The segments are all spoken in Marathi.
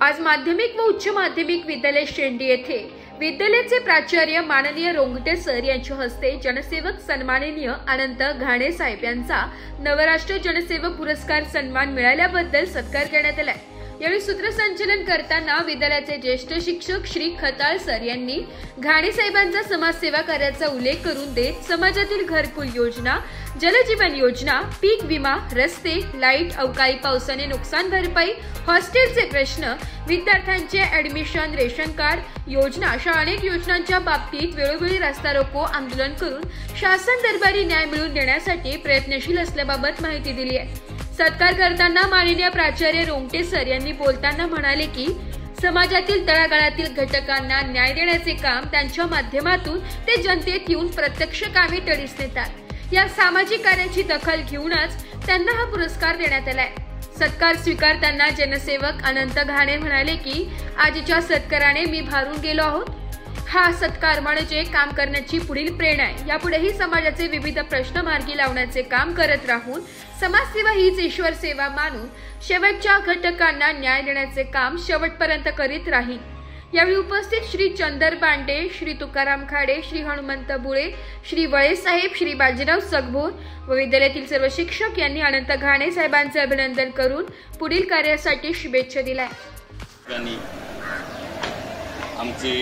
आज माध्यमिक व उच्च माध्यमिक विद्यालय शेंडी येथे विद्यालयाचे प्राचार्य माननीय रोंगटे सर यांच्या हस्ते जनसेवक सन्माननीय अनंत घाणे साहेब यांचा नवराष्ट्र जनसेवक पुरस्कार सन्मान मिळाल्याबद्दल सत्कार करण्यात आला। यावेळी सूत्रसंचालन करताना विद्यालयाचे ज्येष्ठ शिक्षक श्री खताळ सर यांनी घाणे साहेबांचा समाजसेवा कार्याचा उल्लेख करून देत समाजातील घरकुल योजना, जलजीवन योजना, पीक विमा, रस्ते, लाईट, अवकाळी पावसाने नुकसान भरपाई, हॉस्टेलचे प्रश्न, विद्यार्थ्यांचे ऍडमिशन, रेशन कार्ड योजना अशा अनेक योजनांच्या बाबतीत वेळोवेळी रस्ता रोको आंदोलन करून शासन दरबारी न्याय मिळवून देण्यासाठी प्रयत्नशील असल्याबाबत माहिती दिली आहे। सत्कार करताना माननीय प्राचार्य रोंगटे सर यांनी बोलताना म्हणाले की समाजातील तळागाळातील घटकांना न्याय देण्याचे काम त्यांच्या माध्यमातून ते जनतेत येऊन प्रत्यक्ष कामे टळीस नेतात। या सामाजिक कार्याची दखल घेऊनच त्यांना हा पुरस्कार देण्यात आलाय। सत्कार स्वीकारताना जनसेवक अनंत घाणे म्हणाले की आजच्या सत्काराने मी भारून गेलो आहोत। हा सत्कार म्हणजे काम करण्याची पुढील प्रेरणा आहे। यापुढेही समाजाचे विविध प्रश्न मार्गी लावण्याचे काम करत राहून समाजसेवा हीच ईश्वर सेवा मानून शेवटच्या घटकांना न्याय देण्याचे काम शेवटपर्यंत करीत राहील। यावेळी उपस्थित श्री चंदर बांडे, श्री तुकाराम खाडे, श्री हनुमंत बुळे, श्री वळे साहेब, श्री बाजीराव सगभोर व विद्यालयातील सर्व शिक्षक यांनी अनंत घाणे साहेबांचे अभिनंदन करून पुढील कार्यासाठी शुभेच्छा दिल्या। आमचे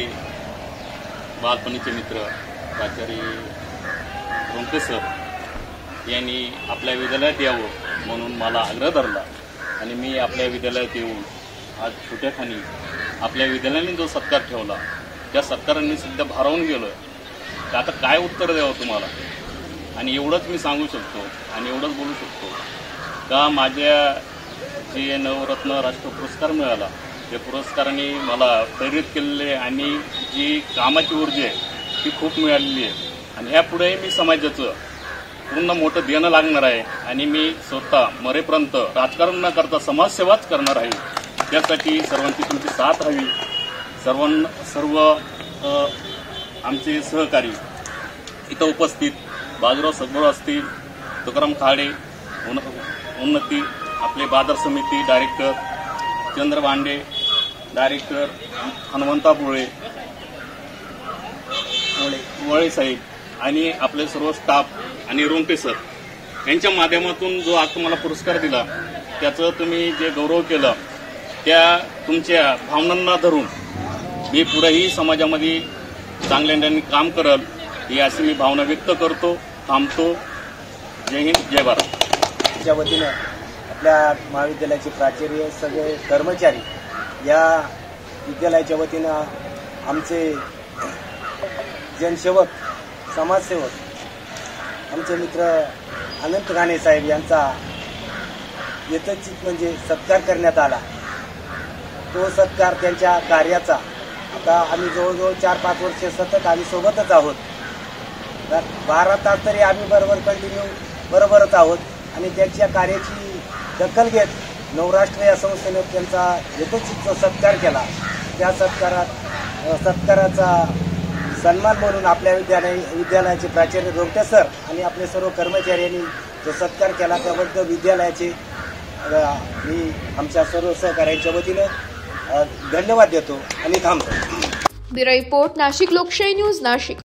बालपणीचे मित्र प्राचार्य रोंगटे सर यांनी आपल्या विद्यालयात यावं म्हणून मला आग्रह धरला आणि मी आपल्या विद्यालयात येऊन आज छोट्याखानी आपल्या विद्यालयाने जो सत्कार ठेवला त्या सत्कारांनी सुद्धा भारावून गेलो तर आता काय उत्तर द्यावं तुम्हाला। आणि एवढंच मी सांगू शकतो आणि एवढंच बोलू शकतो का माझ्या जे नवरत्न राष्ट्र पुरस्कार मिळाला त्या पुरस्काराने मला प्रेरित केलेले आणि जी कामाची ऊर्जा आहे ती खूप मिळालेली आहे आणि ह्यापुढे मी समाजाचं पूर्ण मोठं देणं लागणार आहे आणि मी स्वतः मरेपर्यंत राजकारण न करता समाजसेवाच करणार आहे। त्यासाठी सर्वांची तुमची साथ हवी। सर्व आमचे सहकारी इथं उपस्थित बाजीराव सगभोर असतील, तुकाराम खाडे, उन्नती आपले बाजार समिती डायरेक्टर, चंद्र बांडे डायरेक्टर, हनुमंता बुळे, वळे साहेब आणि आपले सर्व स्टाफ आणि रोंगटे सर यांच्या माध्यमातून जो आज तुम्हाला पुरस्कार दिला त्याचं तुम्ही जे गौरव केलं त्या तुमच्या भावनांना धरून मी पुढेही समाजामध्ये चांगल्याने काम करल ही अशी मी भावना व्यक्त करतो। थांबतो। जय हिंद, जय भारत। च्या वतीनं आपल्या महाविद्यालयाचे प्राचार्य सगळे कर्मचारी या विद्यालयाच्या वतीनं आमचे जनसेवक समाजसेवक आमचे मित्र अनंत घाणे साहेब यांचा यथोचित म्हणजे सत्कार करण्यात आला। तो सत्कार त्यांच्या कार्याचा आता आम्ही जवळजवळ 4-5 वर्ष सतत आम्ही सोबतच आहोत। 12 तास तरी आम्ही कंटिन्यू बरोबरच आहोत आणि त्यांच्या कार्याची दखल घेत नवराष्ट्र या संस्थेने त्यांचा यथोचित सत्कार केला। त्या सत्काराचा सन्मान म्हणून आपल्या विद्यालयाचे प्राचार्य रोंगटे सर आणि आपले सर्व कर्मचाऱ्यांनी जो सत्कार केला त्याबद्दल विद्यालयाचे मी आमच्या सर्व सहकाऱ्यांच्या वतीनं धन्यवाद देतो आणि थांबतो। ब्युरो रिपोर्ट, नाशिक लोकशाही न्यूज, नाशिक।